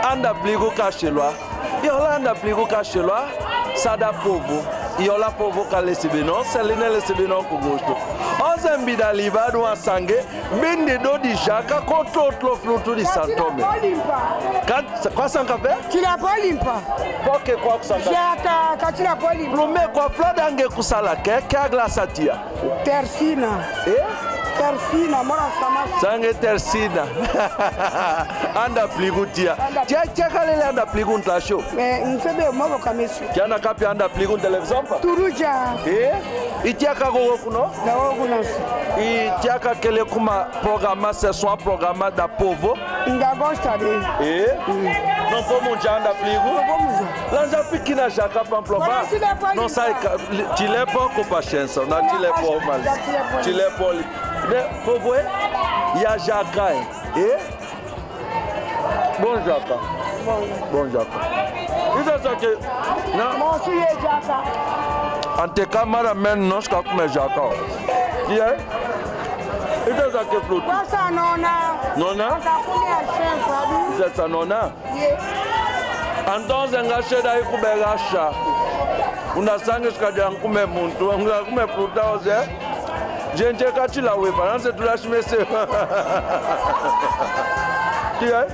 Anda pligo cachelwa. Yola anda pligo cachelwa. Sada povo. Yola povo kalesibino. Seline lesibino kugosto. Ozembida libado a sangue. Bende do di jaka contre flutu di Santome. Quoi sans café? Tu l'as pas limpa. Poke quoi sans café? Jaka, quand tu l'as pas limpa. Plume quoi flodange kusala ke aglasatia. Tersina. Tersina, mora sama. Sangue tersina. Anda pligutia. Tia kalele anda pligunta show. Mais nsebe mobo kamesu. Kiana kapi anda pligun television pa. Turuja. Itia kago kuno? Na ogunasi. Itia kele kuma programa session programa da povo. Nga gosta de. Non pomo anda pligu. Lanja pikina jaka pamploma. Non sai tile pouco paciência, na tile po mal. Tile poli. De povo ya jaka Bon jaka. Bon jaka. Isso só que na Mosu ye jaka. ante camera men nós ka come jaka. Que é? Isso só que fruto. Passa nona. Nona? Takuni ashen sabi. Isso é nona? Então zengashe dai kubegasha. Unasange skaja nkume muntu, nkume fruta oze. Gente kachila we balance tulashimese. Tiye?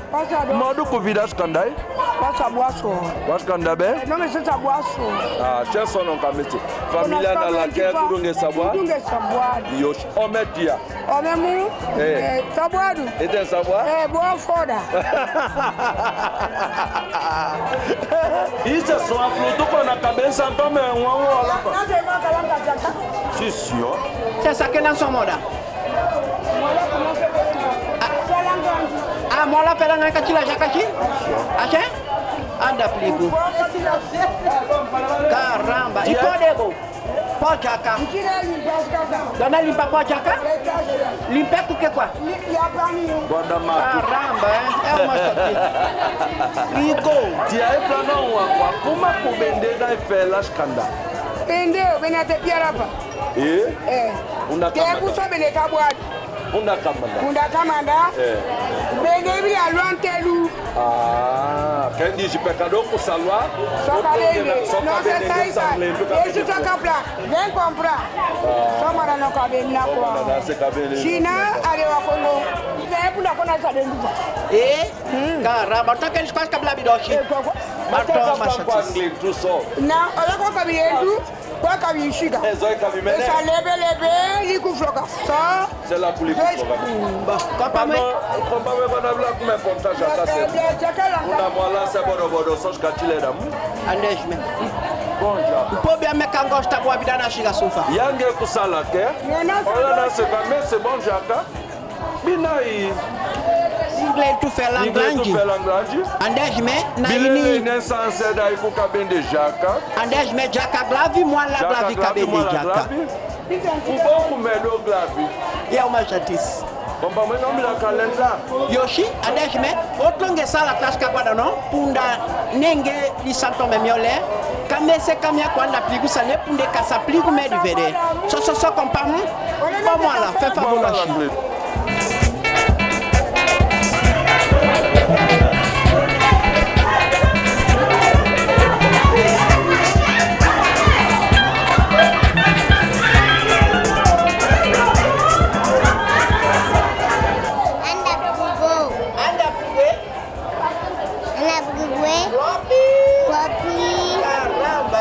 Modu kuvida skandai? Passa boasso. Waskanda be? Non mais c'est ta boasso. Ah, cheso non kamiti. Familia na la ke kurunge sabwa. Kurunge sabwa. Yosh ometia. Omemu? Sabwadu. Ete sabwa? Boa foda. Isso só a fruto com na cabeça tome um lá. Si sûr. C'est ça que dans son mode. Ah, moi la pelle n'a qu'à la jacati. Ache? Anda pligo. Caramba, e podego. Pojaka. Dona limpa pojaka? Limpa com que quoi? Caramba, é uma sorte. Ligo. Tia é pra não como kubende da fela skanda. Pendeu, benete piarapa. Unda Tebu so benete abwad. Unda kamanda. Unda kamanda. Bende bi alwantelu. Ah, quem diz pecador com salva? Não se sai. Esse toca pra. Vem comprar. Só mora no cabelo na rua. China, arewa Congo. Vem por lá quando nós sabemos. Caramba, tá que eles quase cabelo bidoche. Não, olha qual cabelo. Qual cabelo chega? Essa lebe, ligo floca. Só. C'est la police. Compare-moi quando habla como é ponta já tá certo. Una mola se bodo só skatile da mu. Andejme. Bom já. O pobre me kan gosta boa vida na chiga sufa. Yange kusala ke. Olha na se vai c'est bon já tá. Binai. Inglês tu fais langrande. Andejme na ini. Bile sanse da iku kabende jaka. Andejme jaka glavi moi la glavi kabende jaka. Ubo kumedo glavi. E uma chatice. Bomba mwe no mila kalenda. Yoshi, adejme, otlonge sala klaska kwada no, punda nenge di Santome miole, kamese kamia kwanda pligu sale punde kasa pligu me divere. So kompamu, pas moi là, fais favor Yoshi. Caramba.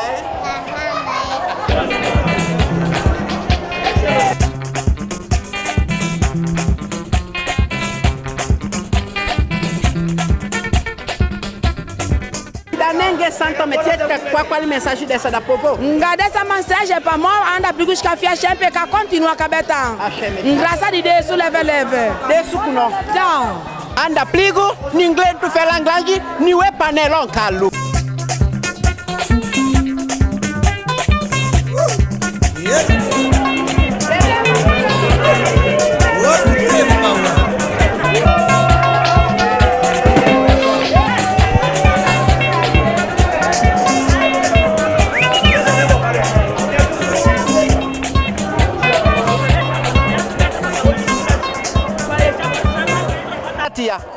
Santo Metier, qual mensagem dessa da povo? Ngade essa mensagem para moi anda pligu ska fia chempe ka continua kabeta. Graças a Deus leve. Desu kuno. Tchau. Anda pligu, ninguém tu fez langlage, ni we panelon kalu.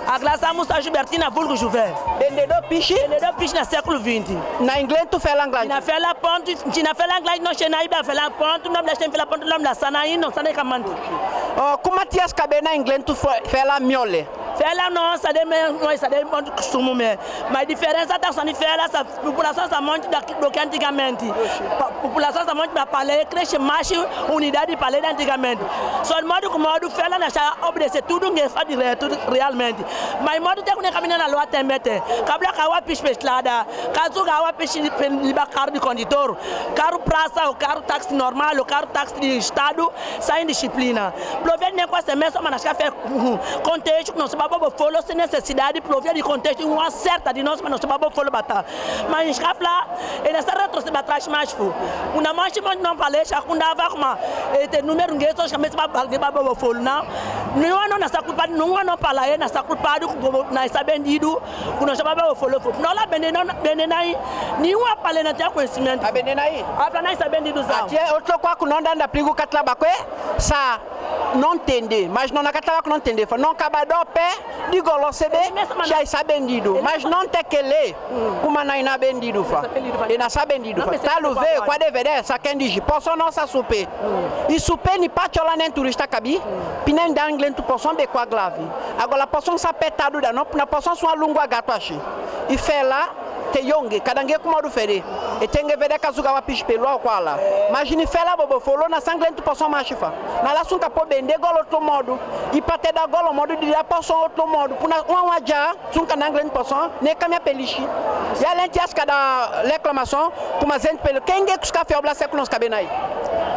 A glaça Musa Gilbertina vulgo Juvé. Vendedor piche No século XX. na inglês tu fez langlage. Na fela ponto, na fela inglês não chena iba fela ponto, não deixa fela ponto, não da sanaí, não sanai kamando. Como tias cabe na inglês tu fez la miole? Fela não, ça de ponto costume mais. Mas diferença da sani fela, a população sa monte do que antigamente. População sa monte da palais cresce mais unidade palais antigamente. Só modo como modo fela na cha obedecer tudo que faz direto realmente. Mas modo tem que caminhar na lua temete. Cabla kawa piche pestlada, caso kawa piche liba carro de condutor, carro praça, o carro táxi normal, o carro táxi de estado, sem disciplina. Prover nem com essa mesa, mas acho que é contexto que nós vamos falar sem necessidade, prover de contexto uma certa de nós, mas nós vamos falar batar. Mas lá, ele está retrocedendo atrás mais fu. Uma mancha não palestra, quando dava como este número de pessoas que mesmo vamos falar não. Não nessa culpa, não falar nessa culpa do na sabendido, quando nós vamos falar. Não lá benenai, nenhuma palestra não tem conhecimento. A benenai. A para nós sabendido já. Até outro coisa que não dá na pligo catlabacue, sa não entender, mas não na catlaba não entender, não acaba do pé de golo sebe, já está bendido, mas não tem que ler, como não é bendido fa. E não sabe bendido fa. Tá lo ver, qual deveria sa quem diz, posso não sa souper. E souper ni pas chola nem turista cabi, pinem da inglês tu posso be qua grave. Agora posso sa petado da não, na posso sua lungua gato achi. E fé lá te yonge kadange kuma do fere e tenge vede kazuga wa piche pelo kwala imagine fela bobo folo na sangle tu posso machifa na la sunka po bende golo to modo e pate da golo modo di da posso outro modo puna uma ja sunka na angle posso ne kamia pelishi ya lenti aska da reclamação kuma zent pelo kenge kuska fe obla sekunos kabenai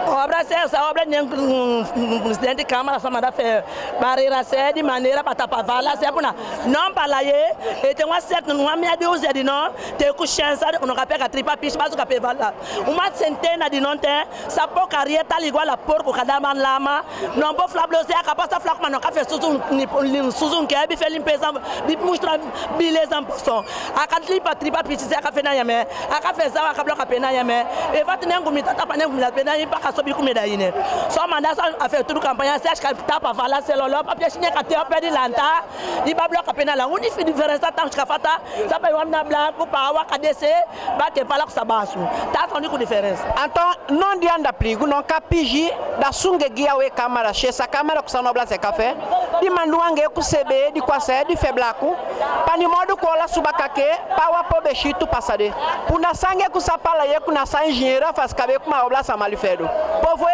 obra essa obra nem presidente de câmara só manda fer barreira de maneira para tapar vala se puna não palaye e tem uma certa uma meia dúzia de não tem que chance de não capega tripa piche baso capeva lá uma centena de não tem sa porcaria tá igual a porco cada man lama não pode falar você acaba sa falar mas não café suzun que é bife limpeza de mostrar beleza em posição a cada tripa piche se a café na yame a café za acaba capé na yame e vai ter nem comida tá para nem comida pena nem para sobre comida aí né só mandar a faire tudo campanha se acha que tá para falar celular para piche nem que ter pé de lanta e bablo capé na lá única diferença tá que fata ça vai uma blanco para o KDC bate para lá com sabaço tá a única diferença então não de anda pligo não capigi da sungue guia o câmera che essa câmera que são oblas é café de manduangue com CB de quase de feblaco para ni modo cola subacake para o pobechito passade por na sangue com sapala e com na sa engenheira faz caber com uma oblas malifero povo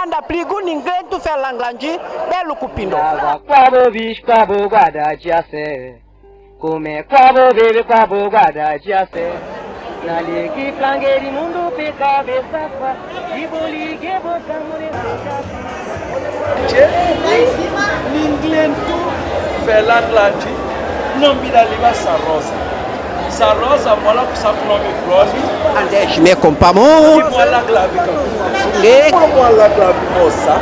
anda pligo ninguém tu faz langlandi belo cupindo quabo bicho quabo guarda de acé come quabo bebe quabo guarda de acé na ligue flangueiro mundo pe cabeça fa e boligue boca morena L'inglês tu fait l'anglais non bidaliba sa rosa mola ku sa nome flori Andes me compamo mola clave e mola clave moça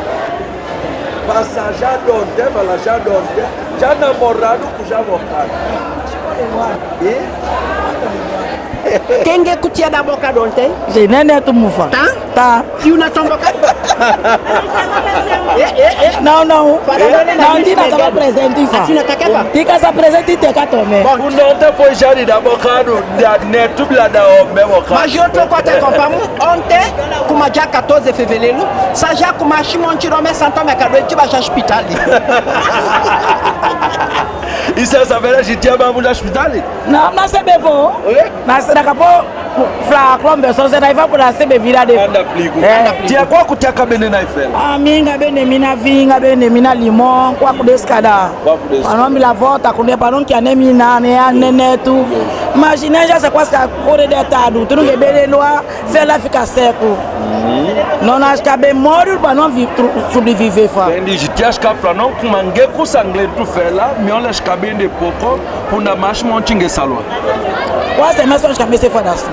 passa já donde vala já donde já namorado com já vocado quem é que tinha da boca de ontem? Je n'ai tu mufa. Tá? E uma tomba. Não, não. Não, Tina estava presente. Tina tá aqui, Tica está presente e te catome. o não foi já de da bocado da neto lá da mesmo cara mas outro coisa compramos ontem como dia 14 de fevereiro ça já como a Chimon tirou me Santo Mercado de baixo hospital isso é saber a gente ia para o hospital Não, mas é bom. Mas daqui a pouco fla klombe so se daiva por sebe vira de anda pligo tia kwa kutia kabene na ifela minga bene mina vinga bene mina limon kwa kudeskada panombi la volta kunde panon ki anemi na nene tu imagine já se quase corre deitado tu não bebe loa fela fica seco não acho que bem morrer para não sobreviver fa endi jitias ka para não kumange kusangle tu fela miola skabende pouco punda mash montinge salwa quase mesmo acho que me se fora assim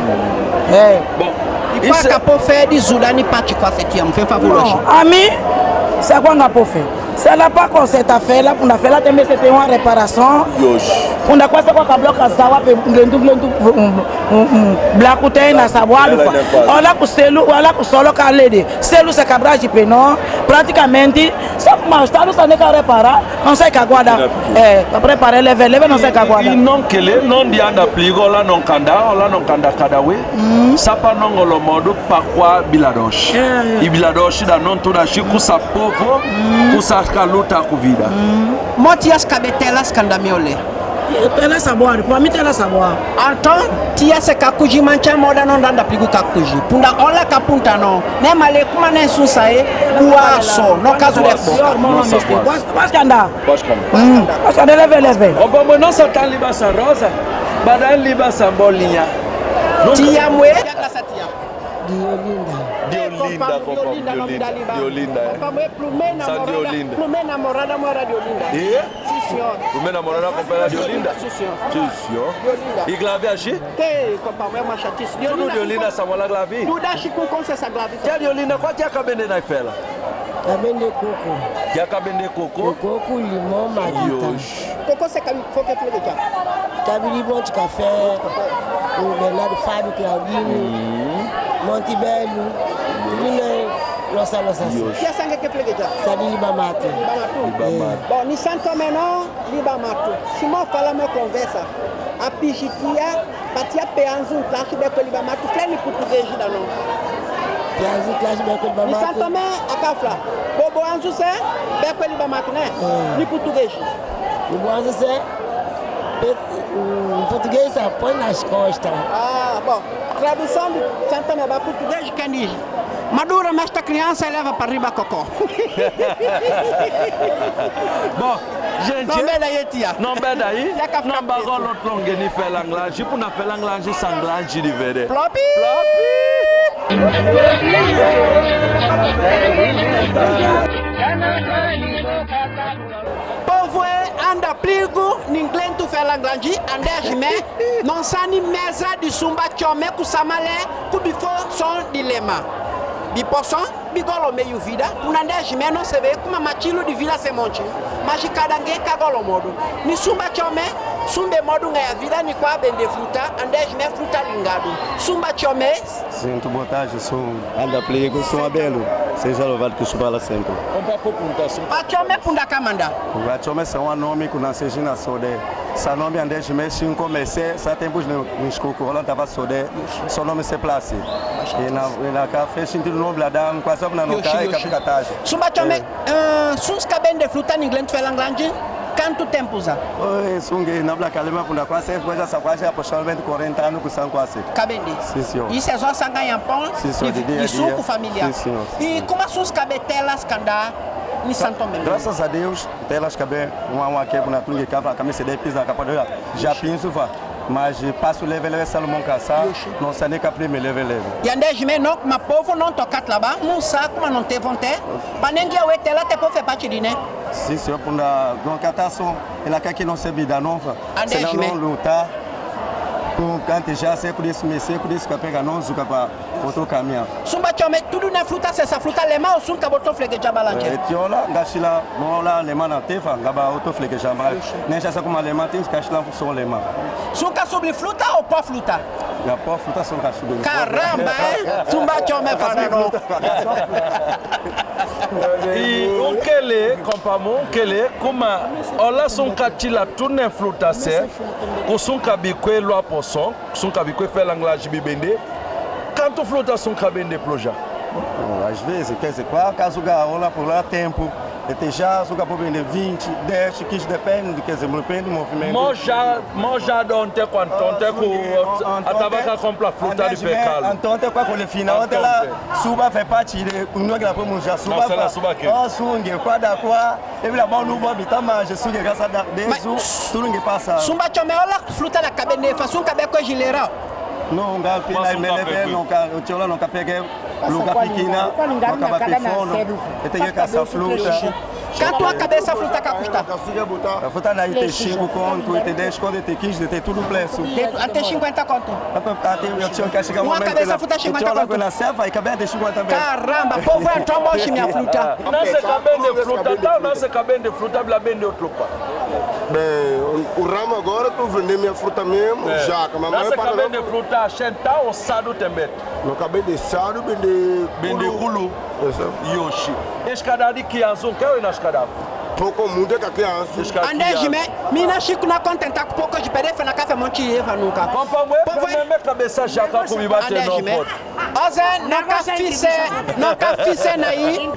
bom e para capô fé de zudani pati quase tiam fez favor a mim c'est quoi nga pour faire c'est là pas qu'on s'est fait là pour faire là também c'était une réparation on a quase quoi bloc azawa pe nglendu black tem na saboado olha com selo olha com solo calede selo se cabra de peno praticamente só mais tá não sabe que reparar não sei que aguarda para preparar leve não sei que aguarda e não quele não dia da pligo lá não canda cada we sapa não golo modo pakwa biladosh e biladosh da não toda chico sa povo kusa luta com vida. Motias cabetelas candamiole. Tela saboar, para mim tela saboar. Então, tia se kakuji mancha moda não dá pligo kakuji. Punda ola kapunta não. Nem male kuma nem susae uaso. No caso de Pode andar. Pode andar leve. O bom não só tá libassa rosa, badai libassa bolinha. Tia mue. Diolinda. Plume namorada mora Diolinda. Sim, senhor. Plume namorada compra Diolinda. Sim, senhor. E Glavi agir? Que companhia uma chatice. Diolinda samola Glavi. Tu dá chico com essa Glavi. Tia Diolinda, qual tia cabende na fela? Cabende coco. Tia cabende coco? Coco, limão, maguita. Coco c'est comme faut que tu le dises. Cabine bon de café. O Bernardo Fábio Claudino. Montebello. Nossa. Qui a sangue que plegue já? Sadi Libamato. Bom, ni santo menor Libamato. Se mo fala me conversa. A pichitia, patia peanzu classe de Libamato, fleni português da não. Peanzu classe de Libamato. Ni santo me akafla. Bobo anzu se be Libamato, né? Ni português. Bobo anzu se o português põe nas costas. Ah, bom. Tradução de Santo Meba português quem diz? Madura, mas esta criança leva para riba cocó. Bom, gente, não é daí, tia. Não é daí? Não bagulho outro longe ni felanglange, por na felanglange sanglante de vere. Floppy. Povo anda pligo, ninguém tu felanglange, andejme, não sani mesa de sumba chome kusamale, kubifo son dilema. Bipoção, bigolo meio vida, unandejme não se vê como machilo de vida se monte, mas cada ninguém cagolo modo. Ni sumba chome, sumbe modo ganha vida, ni qua bende fruta, andejme fruta lingado. Sumba chome. Sinto boa tarde, sou anda pligo, sou abelo. Seja louvado que o chuvala sempre. Pachome punda kamanda. Pachome são um nome que nasceu na sode. Sa nome andes mexe comecei, sa tempos no escoco, lá tava sode. Seu nome se place. E na café sentido nome lá dá quase na no cai capitagem. Sumba chome, suns cabem de fruta em inglês felanglange. Quanto tempo já? Oi, sungue na bla calema punda quase coisa sa quase aproximadamente 40 anos com são quase. Cabende. Sim, senhor. Isso é só sanganha pão e suco familiar. Sim, senhor. E como as suas cabetelas candá em Santo Domingo? Graças a Deus, telas cabe uma que na tungue cava a camisa de pisa capa já pinço va. Mas passo leve Salomão caçar, não sei nem que primeiro leve. E andejme não, mas povo não toca lá, não sabe como não tem vontade. Para ninguém o etela te pode fazer parte de né? Sim, senhor, por uma catação, ela quer que não se vida nova. Senão não lutar. Por canto já sei por isso me sei por isso que pega não zuca para outro caminho. Sumba chome tudo na fruta essa fruta alemã ou sunca botou flege jabalanje. Tiola gachila mola alemã na tefa gaba outro flege jabal. Nem já como alemã tem que gachila só alemã. Sunca sobre fruta ou pó fruta? Já pó fruta são cachorro. Caramba, sumba chome falando. E o kele compamo kele como ola son katila tourne fruta se ko son kabikwe lo aposon son kabikwe felanglange bibende quanto fruta son kabende ploja às vezes quer dizer qual caso gaola por lá tempo Até já, só que a pobre de 20, 10, 15, depende, quer dizer, depende do movimento. Moja donte quanto onte ku atabaka compra fruta de pecado. Então até com a final, até lá suba faz parte de não que lá para já suba. Não, suba que. Oh, sungue, quadra qua, e lá bom no bobi tamage, sungue graça da desu, tudo que passa. Sumba chome ola fruta na cabine, faço cabe com gilera. Não, não, pela MLV, não, o tio lá não peguei lugar pequena, não acaba pifando, e tem que caçar fruta. Quanto a cabeça fruta que custa? A fruta daí tem 5 conto, tem 10 conto, tem 15, tem tudo preço. Até 50 conto. Eu tinha que chegar uma cabeça fruta 50 conto. Eu na serva e cabelo de 50 também. Caramba, povo é tão bom minha fruta. Não se cabelo de fruta, tá? Não se cabelo de fruta, bila bem de outro pá. Bem, o ramo agora tu vende minha fruta mesmo, jaca, mas não se cabelo de fruta, chenta ou sado também. No cabelo de sado, bende kulu. Yoshi. Escadade que azul, que é o escadade? Pouco muito é que é André Jimé, mina Chico não contenta com pouco de perefa na café Monte Eva nunca. Papa, minha cabeça já com me bater no Ozé, não fiz aí.